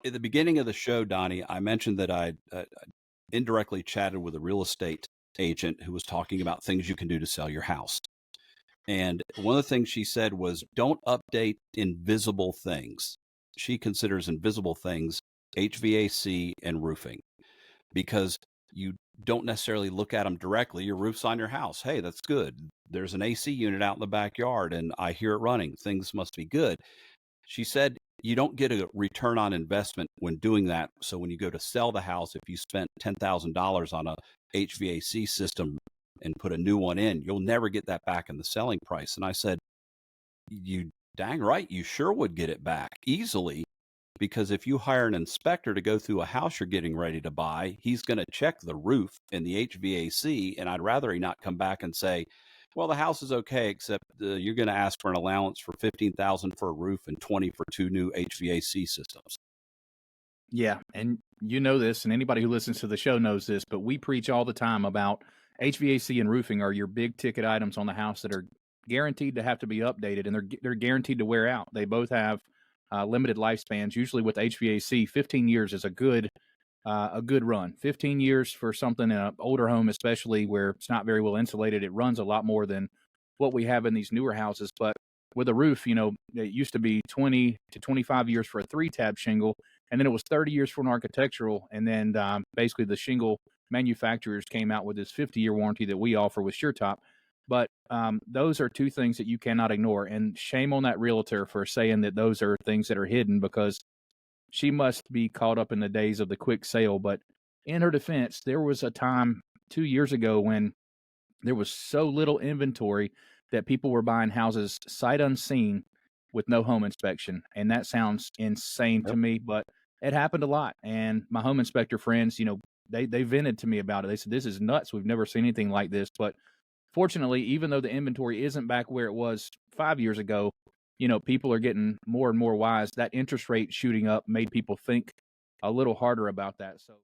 At the beginning of the show, Donnie, I mentioned that I indirectly chatted with a real estate agent who was talking about things you can do to sell your house. And one of the things she said was don't update invisible things. She considers invisible things HVAC and roofing because you don't necessarily look at them directly. Your roof's on your house. Hey, that's good. There's an AC unit out in the backyard and I hear it running. Things must be good. She said you don't get a return on investment when doing that. So when you go to sell the house, if you spent $10,000 on a HVAC system and put a new one in, you'll never get that back in the selling price. And I said, you dang right, you sure would get it back easily. Because if you hire an inspector to go through a house you're getting ready to buy, he's going to check the roof and the HVAC. And I'd rather he not come back and say, well, the house is okay, except you're going to ask for an allowance for 15,000 for a roof and 20 for two new HVAC systems. Yeah, and you know this, and anybody who listens to the show knows this, but we preach all the time about HVAC and roofing are your big ticket items on the house that are guaranteed to have to be updated, and they're guaranteed to wear out. They both have limited lifespans. Usually with HVAC, 15 years is a good run. 15 years for something in an older home, especially where it's not very well insulated, it runs a lot more than what we have in these newer houses. But with a roof, you know, it used to be 20 to 25 years for a 3-tab shingle, and then it was 30 years for an architectural, and then basically the shingle manufacturers came out with this 50-year warranty that we offer with SureTop. But those are two things that you cannot ignore, and shame on that realtor for saying that those are things that are hidden, because she must be caught up in the days of the quick sale. But in her defense, there was a time 2 years ago when there was so little inventory that people were buying houses sight unseen with no home inspection. And that sounds insane to Yep. me, but it happened a lot. And my home inspector friends, you know, they vented to me about it. They said, this is nuts. We've never seen anything like this. But fortunately, even though the inventory isn't back where it was 5 years ago, you know, people are getting more and more wise. That interest rate shooting up made people think a little harder about that. So